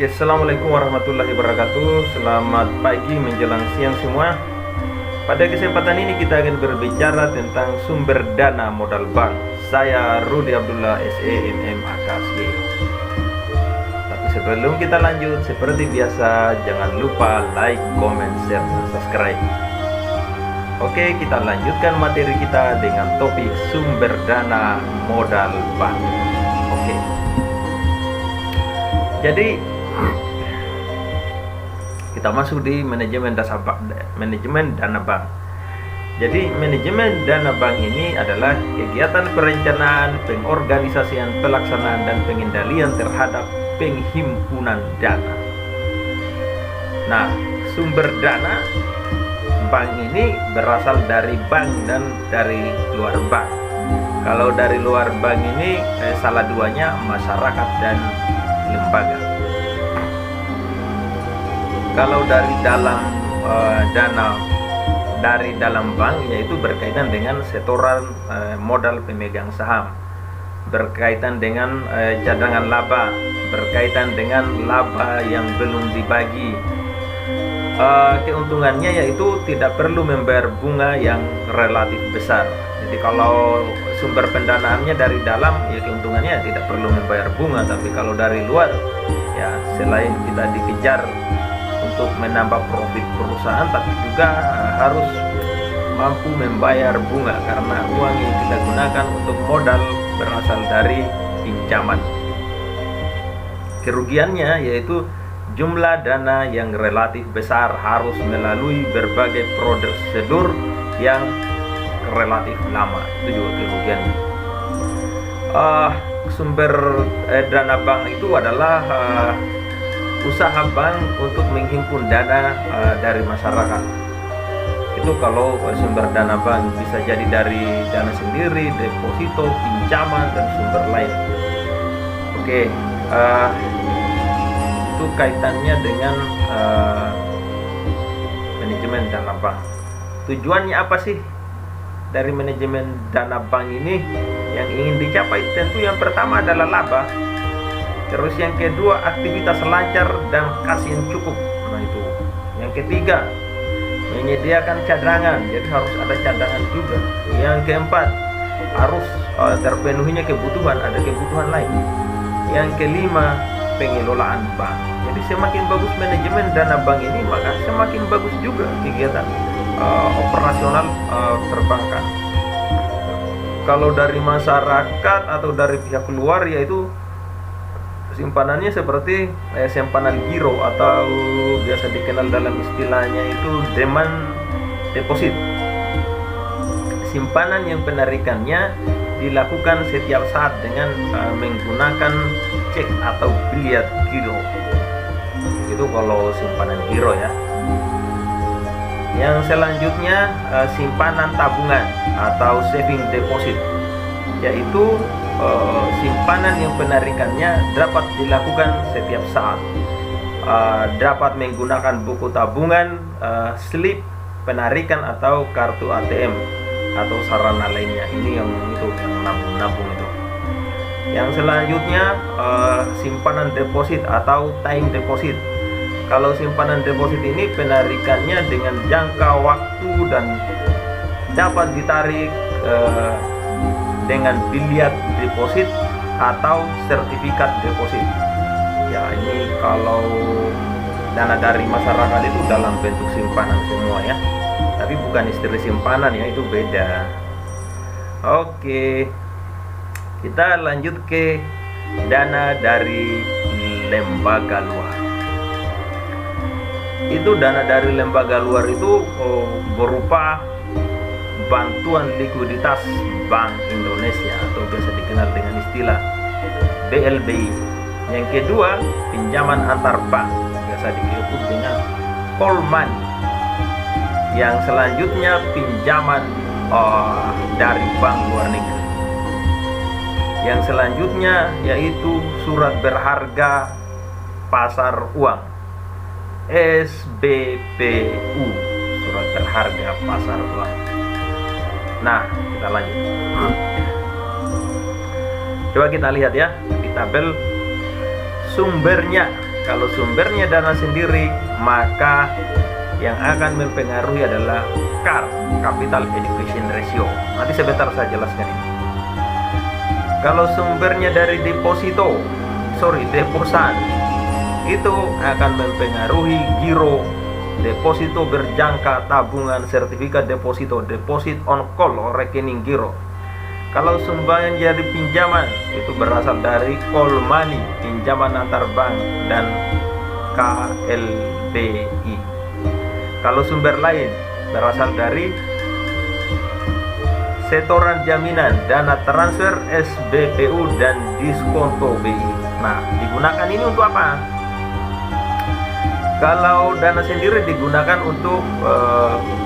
Oke, assalamualaikum warahmatullahi wabarakatuh. Selamat pagi menjelang siang semua. Pada kesempatan ini kita akan berbicara tentang sumber dana modal bank. Saya Rudi Abdullah SEMM AKSY. Tapi sebelum kita lanjut, seperti biasa jangan lupa like, comment, share, dan subscribe. Oke, kita lanjutkan materi kita dengan topik sumber dana modal bank. Oke. Jadi kita masuk di manajemen dana bank. Jadi manajemen dana bank ini adalah kegiatan perencanaan, pengorganisasian, pelaksanaan, dan pengendalian terhadap penghimpunan dana. Nah, sumber dana bank ini berasal dari bank dan dari luar bank. Kalau dari luar bank ini salah duanya masyarakat dan lembaga. Kalau dari dalam dana dari dalam bank, yaitu berkaitan dengan setoran modal pemegang saham, berkaitan dengan cadangan laba, berkaitan dengan laba yang belum dibagi. Keuntungannya yaitu tidak perlu membayar bunga yang relatif besar. Jadi kalau sumber pendanaannya dari dalam, ya keuntungannya tidak perlu membayar bunga. Tapi kalau dari luar, ya selain kita dikejar untuk menambah profit perusahaan, tapi juga harus mampu membayar bunga karena uang yang kita gunakan untuk modal berasal dari pinjaman. Kerugiannya yaitu jumlah dana yang relatif besar, harus melalui berbagai prosedur yang relatif lama. Itu juga kerugiannya. Sumber dana bank itu adalah usaha bank untuk menghimpun dana dari masyarakat. Itu kalau sumber dana bank bisa jadi dari dana sendiri, deposito, pinjaman, dan sumber lain. Oke, itu kaitannya dengan manajemen dana bank. Tujuannya apa sih dari manajemen dana bank ini? Yang ingin dicapai tentu yang pertama adalah laba. Terus yang kedua, aktivitas lancar dan kas yang cukup. Nah itu. Yang ketiga, menyediakan cadangan. Jadi harus ada cadangan juga. Yang keempat, harus terpenuhinya kebutuhan, ada kebutuhan lain. Yang kelima, pengelolaan bank. Jadi semakin bagus manajemen dana bank ini, maka semakin bagus juga kegiatan operasional perbankan. Kalau dari masyarakat atau dari pihak luar, yaitu simpanannya seperti simpanan giro atau biasa dikenal dalam istilahnya itu demand deposit. Simpanan yang penarikannya dilakukan setiap saat dengan menggunakan cek atau biliar giro. Itu kalau simpanan giro ya. Yang selanjutnya simpanan tabungan atau saving deposit, yaitu simpanan yang penarikannya dapat dilakukan setiap saat, dapat menggunakan buku tabungan, slip penarikan atau kartu ATM atau sarana lainnya. Ini yang nabung itu. Yang selanjutnya simpanan deposit atau time deposit. Kalau simpanan deposit ini penarikannya dengan jangka waktu dan dapat ditarik dengan biliar deposit atau sertifikat deposit. Ya, ini kalau dana dari masyarakat itu dalam bentuk simpanan semua ya. Tapi bukan istilah simpanan ya, itu beda. Oke. Kita lanjut ke dana dari lembaga luar. Itu dana dari lembaga luar itu berupa bantuan likuiditas Bank Indonesia atau biasa dikenal dengan istilah BLBI. Yang kedua, pinjaman antar bank, biasa disebut dengan call money. Yang selanjutnya, pinjaman dari bank luar negeri. Yang selanjutnya yaitu surat berharga pasar uang, SBPU, surat berharga pasar uang. Nah, kita lanjut. Coba kita lihat ya di tabel sumbernya. Kalau sumbernya dana sendiri, maka yang akan mempengaruhi adalah CAR, Capital Adequacy Ratio. Nanti sebentar saya jelaskan ini. Kalau sumbernya dari deposan, itu akan mempengaruhi giro, deposito berjangka, tabungan, sertifikat deposito, deposit on call, rekening giro. Kalau sumbangan dari pinjaman, itu berasal dari call money, pinjaman antar bank, dan KLBI. Kalau sumber lain berasal dari setoran jaminan, dana transfer, SBPU, dan diskonto BI. Nah, digunakan ini untuk apa? Kalau dana sendiri digunakan untuk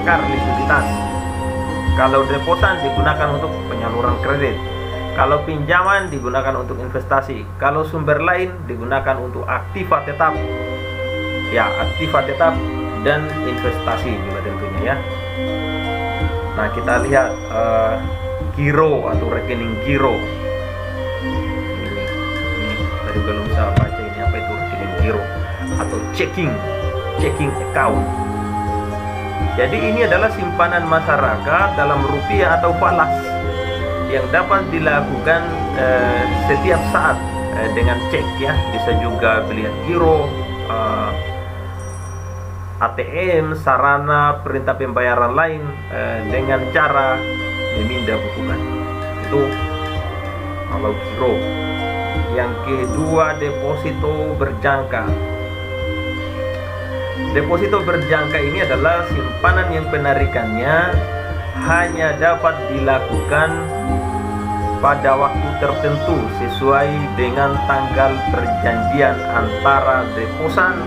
CAR, likuiditas. Kalau deposan digunakan untuk penyaluran kredit. Kalau pinjaman digunakan untuk investasi. Kalau sumber lain digunakan untuk aktiva tetap. Ya, aktiva tetap dan investasi juga tentunya ya. Nah, kita lihat giro atau rekening giro. Ini tadi belum saya baca ini apa itu rekening giro atau checking account. Jadi ini adalah simpanan masyarakat dalam rupiah atau falas yang dapat dilakukan setiap saat dengan cek ya. Bisa juga beli giro, ATM, sarana perintah pembayaran lain dengan cara memindah bukukan. Itu kalau giro. Yang kedua, deposito berjangka. Deposito berjangka ini adalah simpanan yang penarikannya hanya dapat dilakukan pada waktu tertentu sesuai dengan tanggal perjanjian antara deposan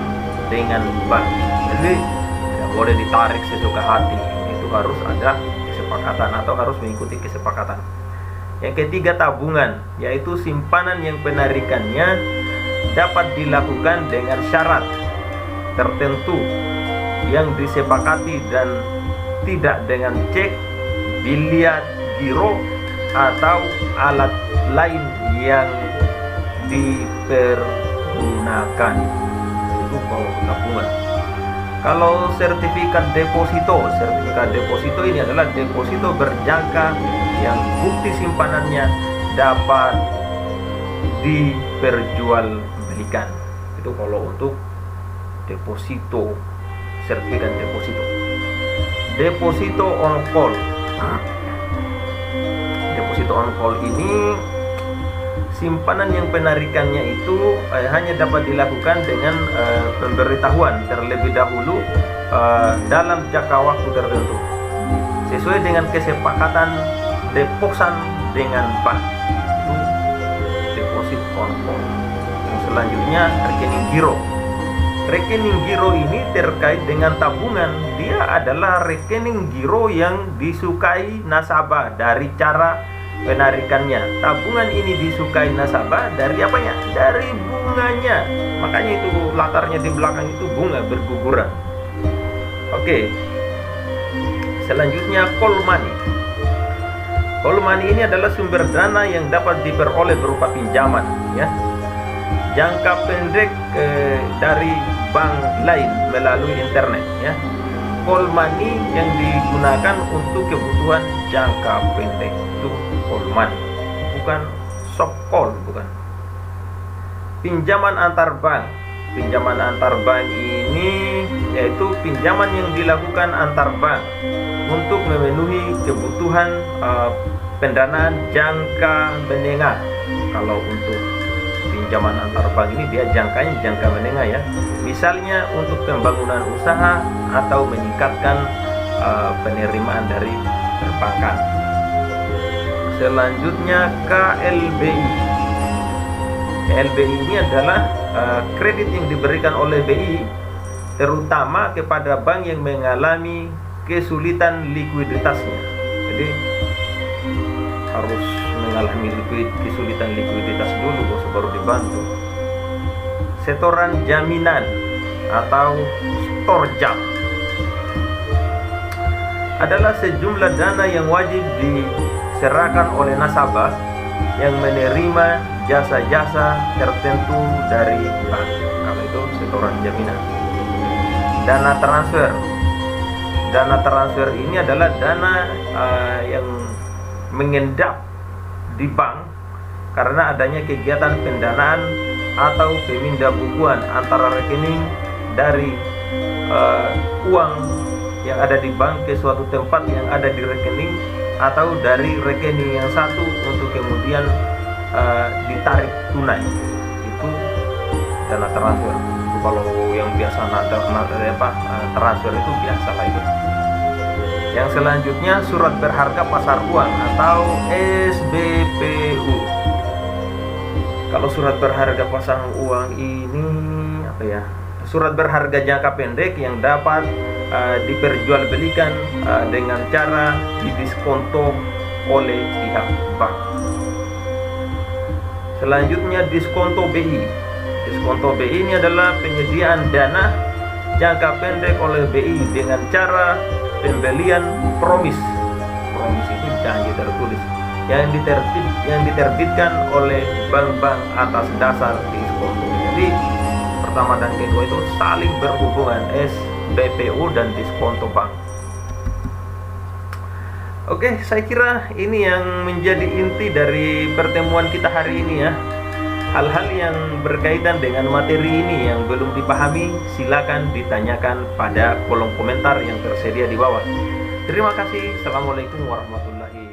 dengan bank. Jadi tidak boleh ditarik sesuka hati. Itu harus ada kesepakatan atau harus mengikuti kesepakatan. Yang ketiga, tabungan, yaitu simpanan yang penarikannya dapat dilakukan dengan syarat tertentu yang disepakati dan tidak dengan cek, biliar, giro, atau alat lain yang dipergunakan. Itu kalau tabungan. Kalau sertifikat deposito ini adalah deposito berjangka yang bukti simpanannya dapat diperjualbelikan. Itu kalau untuk deposito, sertifikat deposito. Deposito on call. Deposito on call ini simpanan yang penarikannya itu hanya dapat dilakukan dengan pemberitahuan terlebih dahulu dalam jangka waktu tertentu sesuai dengan kesepakatan deposan dengan bank. Itu deposit on call. Yang selanjutnya, rekening giro. Rekening giro ini terkait dengan tabungan. Dia adalah rekening giro yang disukai nasabah dari cara penarikannya. Tabungan ini disukai nasabah dari apanya? Dari bunganya. Makanya itu latarnya di belakang itu bunga berguguran. Oke. Selanjutnya, call money. Call money ini adalah sumber dana yang dapat diperoleh berupa pinjaman ya. Jangka pendek dari bank lain melalui internet ya. Call money yang digunakan untuk kebutuhan jangka pendek itu call money, bukan soft call, bukan. Pinjaman antar bank. Pinjaman antar bank ini yaitu pinjaman yang dilakukan antar bank untuk memenuhi kebutuhan pendanaan jangka menengah. Kalau untuk pinjaman antar bank ini dia jangkanya jangka menengah ya. Misalnya untuk pembangunan usaha atau meningkatkan penerimaan dari perbankan. Selanjutnya, KLBI. KLBI ini adalah kredit yang diberikan oleh BI terutama kepada bank yang mengalami kesulitan likuiditasnya. Jadi harus mengalami kesulitan likuiditas dulu baru dibantu. Setoran jaminan atau storjam adalah sejumlah dana yang wajib diserahkan oleh nasabah yang menerima jasa-jasa tertentu dari bank. kalau itu setoran jaminan. Dana transfer. Dana transfer ini adalah dana yang mengendap di bank karena adanya kegiatan pendanaan atau pemindah-bukuan antara rekening dari uang yang ada di bank ke suatu tempat yang ada di rekening, atau dari rekening yang satu untuk kemudian ditarik tunai. Itu dana transfer. Itu kalau yang biasa transfer itu biasa lah itu. Yang selanjutnya surat berharga pasar uang atau SBPU. Kalau surat berharga pasar uang ini apa ya? Surat berharga jangka pendek yang dapat diperjualbelikan dengan cara didiskonto oleh pihak bank. Selanjutnya diskonto BI. Diskonto BI ini adalah penyediaan dana jangka pendek oleh BI dengan cara pembelian promis. Promis itu janji tertulis yang diterbitkan oleh bank-bank atas dasar diskonto. Jadi pertama dan kedua itu saling berhubungan, SBPU dan diskonto bank. Oke, saya kira ini yang menjadi inti dari pertemuan kita hari ini ya. Hal-hal yang berkaitan dengan materi ini yang belum dipahami, silakan ditanyakan pada kolom komentar yang tersedia di bawah. Terima kasih. Assalamualaikum warahmatullahi wabarakatuh.